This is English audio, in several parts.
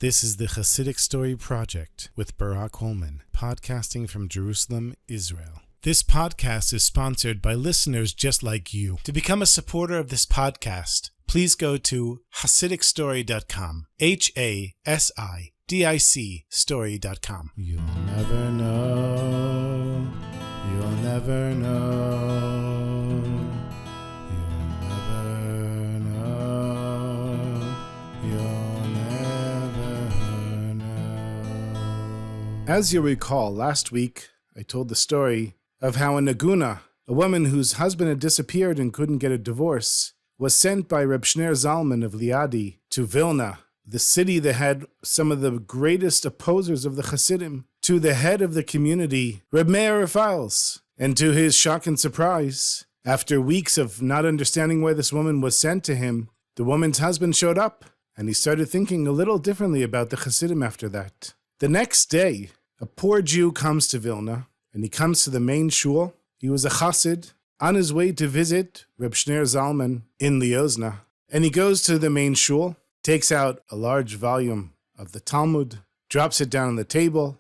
This is the Chassidic Story Project with Barak Hullman, podcasting from Jerusalem, Israel. This podcast is sponsored by listeners just like you. To become a supporter of this podcast, please go to HasidicStory.com, HASIDIC story.com. You'll never know, you'll never know, you'll never know, you'll never know. As you recall, last week I told the story of how a Naguna, a woman whose husband had disappeared and couldn't get a divorce, was sent by Reb Shner Zalman of Liadi to Vilna, the city that had some of the greatest opposers of the Chassidim, to the head of the community, Reb Meir Refaels. And to his shock and surprise, after weeks of not understanding why this woman was sent to him, the woman's husband showed up, and he started thinking a little differently about the Chassidim after that. The next day, a poor Jew comes to Vilna, and he comes to the main shul. He was a Chassid on his way to visit Reb Shner Zalman in Liozna. And he goes to the main shul, takes out a large volume of the Talmud, drops it down on the table,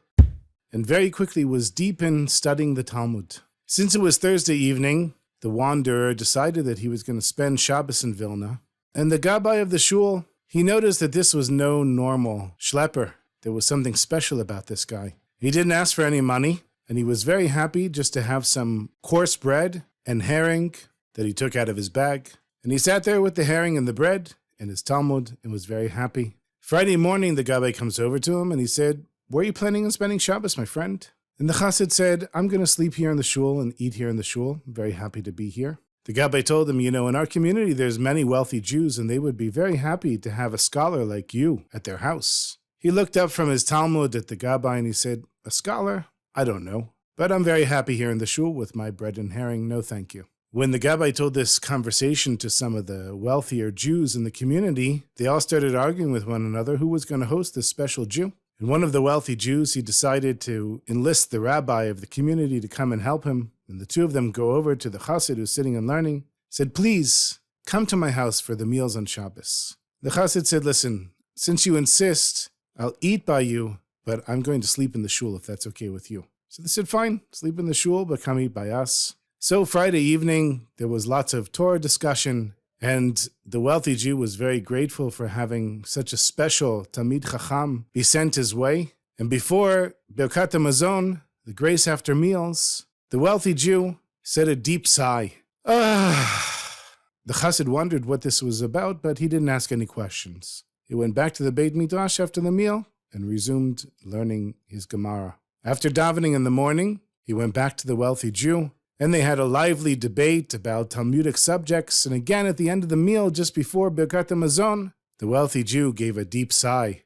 and very quickly was deep in studying the Talmud. Since it was Thursday evening, the wanderer decided that he was going to spend Shabbos in Vilna. And the gabbai of the shul, he noticed that this was no normal schlepper. There was something special about this guy. He didn't ask for any money, and he was very happy just to have some coarse bread and herring that he took out of his bag. And he sat there with the herring and the bread and his Talmud and was very happy. Friday morning, the gabbai comes over to him and he said, "Where are you planning on spending Shabbos, my friend?" And the Chassid said, "I'm going to sleep here in the shul and eat here in the shul. I'm very happy to be here." The gabbai told him, in our community, there's many wealthy Jews and they would be very happy to have a scholar like you at their house. He looked up from his Talmud at the gabbai and he said, "A scholar? I don't know. But I'm very happy here in the shul with my bread and herring. No, thank you." When the gabbai told this conversation to some of the wealthier Jews in the community, they all started arguing with one another who was going to host this special Jew. And one of the wealthy Jews, he decided to enlist the rabbi of the community to come and help him. And the two of them go over to the Chassid who's sitting and learning, said, "Please, come to my house for the meals on Shabbos." The Chassid said, "Listen, since you insist, I'll eat by you, but I'm going to sleep in the shul if that's okay with you." So they said, "Fine, sleep in the shul, but come eat by us." So Friday evening, there was lots of Torah discussion, and the wealthy Jew was very grateful for having such a special Talmid Chacham be sent his way. And before Birkat HaMazon, the grace after meals, the wealthy Jew said a deep sigh. The Chassid wondered what this was about, but he didn't ask any questions. He went back to the Beit Midrash after the meal and resumed learning his Gemara. After davening in the morning, he went back to the wealthy Jew, and they had a lively debate about Talmudic subjects, and again at the end of the meal, just before Birkat HaMazon, the wealthy Jew gave a deep sigh.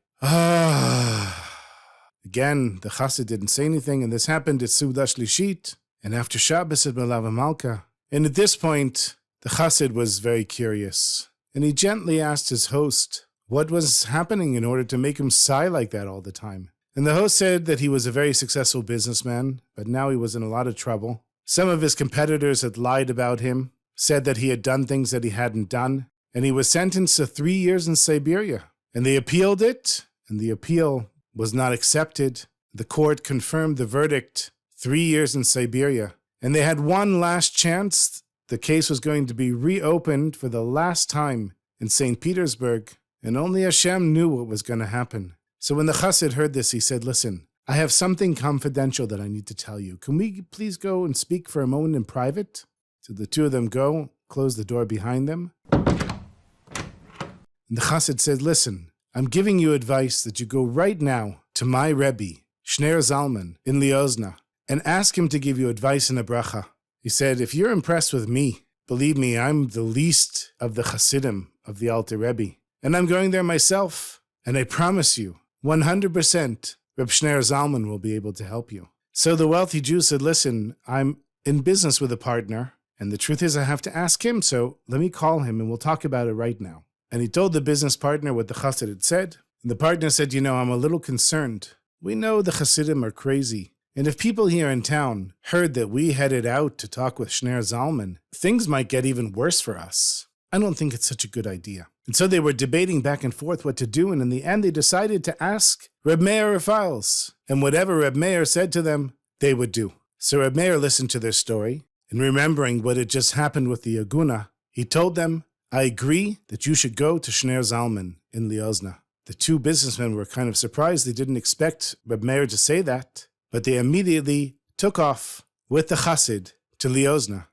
Again, the Chassid didn't say anything, and this happened at Suda Shlishit, and after Shabbos at Melava Malka. And at this point, the Chassid was very curious, and he gently asked his host what was happening in order to make him sigh like that all the time. And the host said that he was a very successful businessman, but now he was in a lot of trouble. Some of his competitors had lied about him, said that he had done things that he hadn't done, and he was sentenced to 3 years in Siberia. And they appealed it, and the appeal was not accepted. The court confirmed the verdict, 3 years in Siberia. And they had one last chance. The case was going to be reopened for the last time in St. Petersburg, and only Hashem knew what was going to happen. So when the Chassid heard this, he said, "Listen, I have something confidential that I need to tell you. Can we please go and speak for a moment in private?" So the two of them go, close the door behind them. And the Chassid said, "Listen, I'm giving you advice that you go right now to my Rebbe, Shner Zalman, in Liozna, and ask him to give you advice and a bracha." He said, "If you're impressed with me, believe me, I'm the least of the Chassidim of the Alter Rebbe. And I'm going there myself, and I promise you, 100%, Reb Shner Zalman will be able to help you." So the wealthy Jew said, "Listen, I'm in business with a partner, and the truth is I have to ask him, so let me call him and we'll talk about it right now." And he told the business partner what the Chassid had said. And the partner said, "I'm a little concerned. We know the Chassidim are crazy, and if people here in town heard that we headed out to talk with Shner Zalman, things might get even worse for us. I don't think it's such a good idea." And so they were debating back and forth what to do, and in the end they decided to ask Reb Meir Refaels. And whatever Reb Meir said to them, they would do. So Reb Meir listened to their story, and remembering what had just happened with the Aguna, he told them, I agree that you should go to Shner Zalman in Liozna. The two businessmen were kind of surprised. They didn't expect Reb Meir to say that, but they immediately took off with the Chassid to Liozna.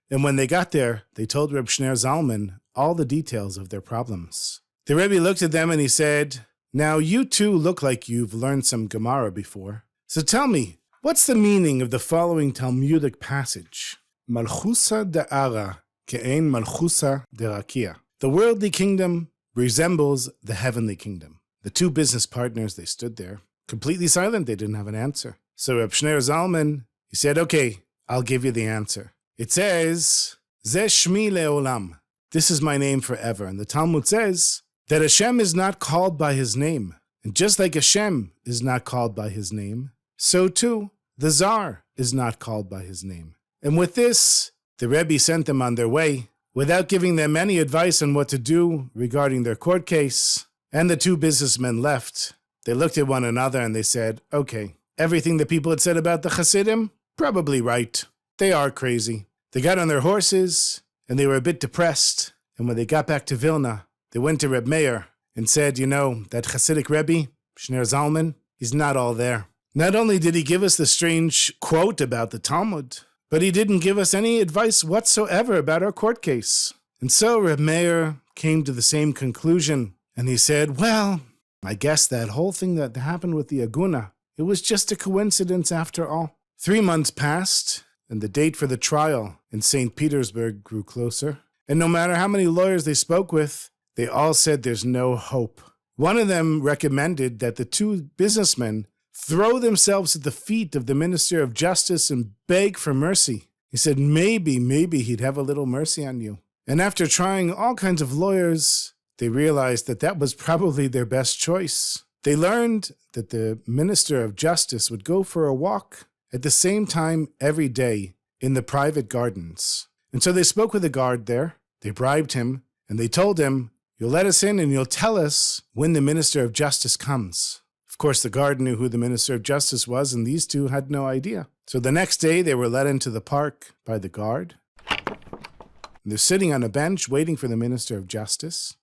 And when they got there, they told Reb Shner Zalman all the details of their problems. The Rebbe looked at them and he said, now you two look like you've learned some Gemara before. So tell me, what's the meaning of the following Talmudic passage? Malchusa da'ara ke'ein malchusa derakia. The worldly kingdom resembles the heavenly kingdom. The two business partners, they stood there, completely silent. They didn't have an answer. So Reb Shner Zalman, he said, okay, I'll give you the answer. It says, Zeh Shmi Le'olam. This is my name forever. And the Talmud says that Hashem is not called by his name. And just like Hashem is not called by his name, so too the Tsar is not called by his name. And with this, the Rebbe sent them on their way without giving them any advice on what to do regarding their court case. And the two businessmen left. They looked at one another and they said, okay, everything the people had said about the Chassidim, probably right. They are crazy. They got on their horses, and they were a bit depressed. And when they got back to Vilna, they went to Reb Meir and said, you know, that Chassidic Rebbe, Shner Zalman, he's not all there. Not only did he give us the strange quote about the Talmud, but he didn't give us any advice whatsoever about our court case. And so Reb Meir came to the same conclusion, and he said, well, I guess that whole thing that happened with the Aguna, it was just a coincidence after all. 3 months passed, and the date for the trial in St. Petersburg grew closer. And no matter how many lawyers they spoke with, they all said there's no hope. One of them recommended that the two businessmen throw themselves at the feet of the Minister of Justice and beg for mercy. He said maybe he'd have a little mercy on you. And after trying all kinds of lawyers, they realized that that was probably their best choice. They learned that the Minister of Justice would go for a walk at the same time every day in the private gardens. And so they spoke with the guard there, they bribed him, and they told him, you'll let us in and you'll tell us when the Minister of Justice comes. Of course, the guard knew who the Minister of Justice was, and these two had no idea. So the next day, they were led into the park by the guard. And they're sitting on a bench waiting for the Minister of Justice.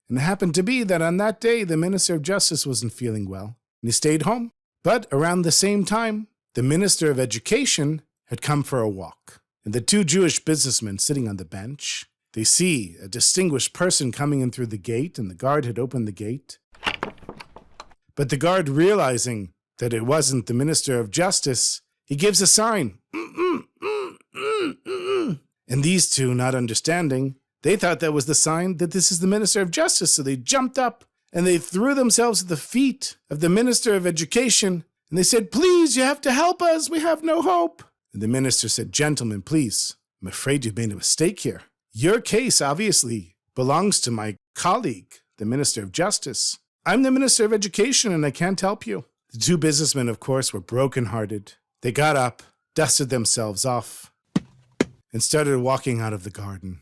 And it happened to be that on that day, the Minister of Justice wasn't feeling well, and he stayed home. But around the same time, the Minister of Education had come for a walk. And the two Jewish businessmen sitting on the bench, they see a distinguished person coming in through the gate, and the guard had opened the gate. But the guard, realizing that it wasn't the Minister of Justice, he gives a sign. And these two, not understanding, they thought that was the sign that this is the Minister of Justice, so they jumped up and they threw themselves at the feet of the Minister of Education, and they said, please, you have to help us, we have no hope. And the minister said, gentlemen, please, I'm afraid you've made a mistake here. Your case obviously belongs to my colleague, the Minister of Justice. I'm the Minister of Education and I can't help you. The two businessmen, of course, were brokenhearted. They got up, dusted themselves off, and started walking out of the garden.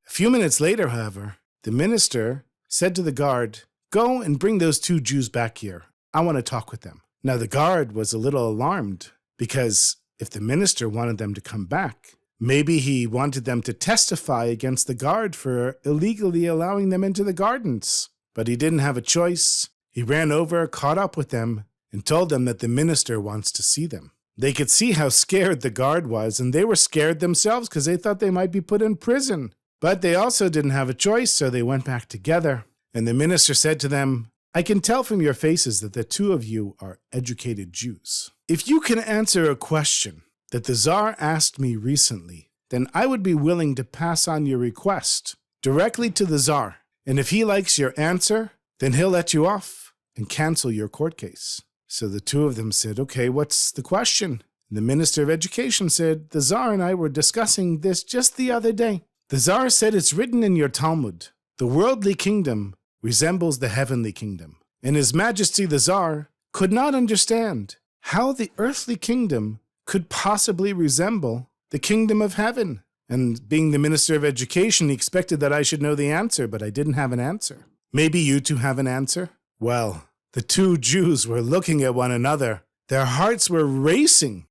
A few minutes later, however, the minister said to the guard, go and bring those two Jews back here. I want to talk with them. Now, the guard was a little alarmed because if the minister wanted them to come back, maybe he wanted them to testify against the guard for illegally allowing them into the gardens. But he didn't have a choice. He ran over, caught up with them, and told them that the minister wants to see them. They could see how scared the guard was, and they were scared themselves because they thought they might be put in prison. But they also didn't have a choice, so they went back together. And the minister said to them, I can tell from your faces that the two of you are educated Jews. If you can answer a question that the Tsar asked me recently, then I would be willing to pass on your request directly to the Tsar. And if he likes your answer, then he'll let you off and cancel your court case. So the two of them said, okay, what's the question? And the Minister of Education said, the Tsar and I were discussing this just the other day. The Tsar said it's written in your Talmud, the worldly kingdom resembles the heavenly kingdom. And His Majesty the Tsar could not understand how the earthly kingdom could possibly resemble the kingdom of heaven. And being the minister of education, he expected that I should know the answer, but I didn't have an answer. Maybe you two have an answer? Well, the two Jews were looking at one another. Their hearts were racing.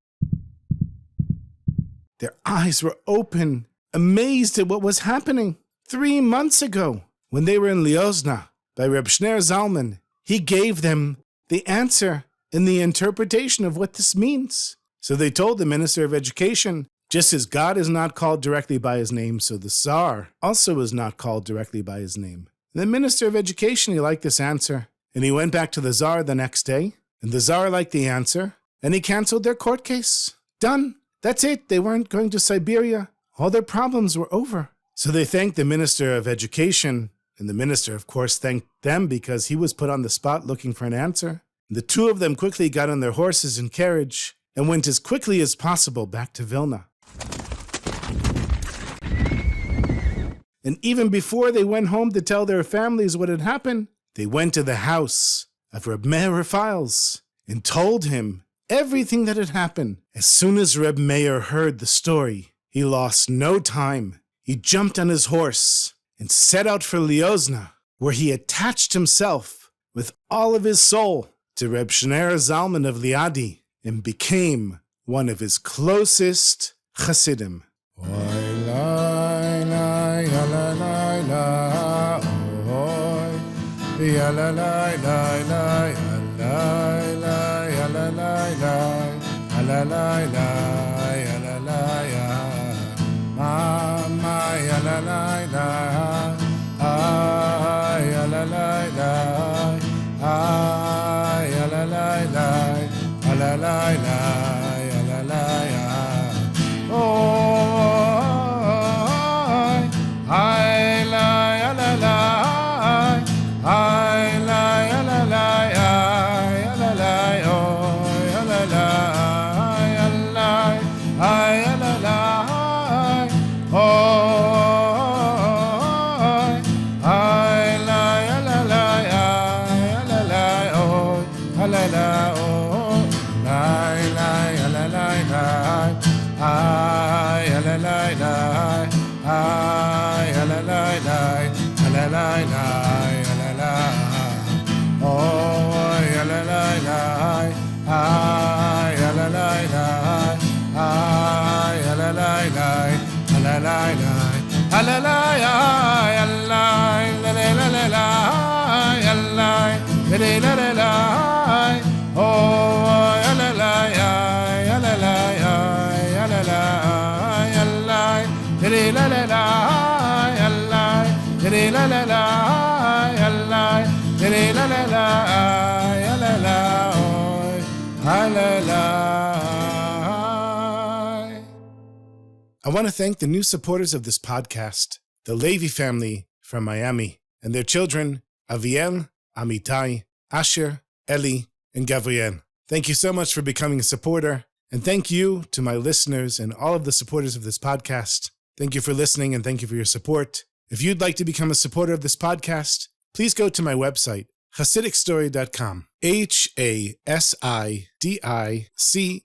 Their eyes were open, amazed at what was happening. 3 months ago, when they were in Liozna, by Reb Shner Zalman, he gave them the answer and the interpretation of what this means. So they told the minister of education, just as God is not called directly by his name, so the Tsar also is not called directly by his name. The minister of education, he liked this answer, and he went back to the Tsar the next day, and the Tsar liked the answer, and he canceled their court case. Done. That's it. They weren't going to Siberia. All their problems were over. So they thanked the minister of education, and the minister, of course, thanked them because he was put on the spot looking for an answer. And the two of them quickly got on their horses and carriage and went as quickly as possible back to Vilna. And even before they went home to tell their families what had happened, they went to the house of Reb Meir Refaels and told him everything that had happened. As soon as Reb Meir heard the story, he lost no time. He jumped on his horse and set out for Liozna, where he attached himself with all of his soul to Reb Shner Zalman of Liadi and became one of his closest Chassidim. I want to thank the new supporters of this podcast, the Levy family from Miami, and their children, Aviel, Amitai, Asher, Eli, and Gabriel. Thank you so much for becoming a supporter, and thank you to my listeners and all of the supporters of this podcast. Thank you for listening, and thank you for your support. If you'd like to become a supporter of this podcast, please go to my website, ChassidicStory.com, HASIDIC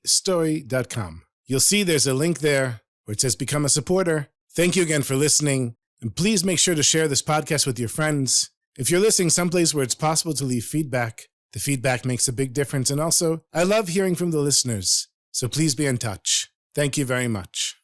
story.com. You'll see there's a link there where it says Become a Supporter. Thank you again for listening, and please make sure to share this podcast with your friends. If you're listening someplace where it's possible to leave feedback, the feedback makes a big difference, and also, I love hearing from the listeners, so please be in touch. Thank you very much.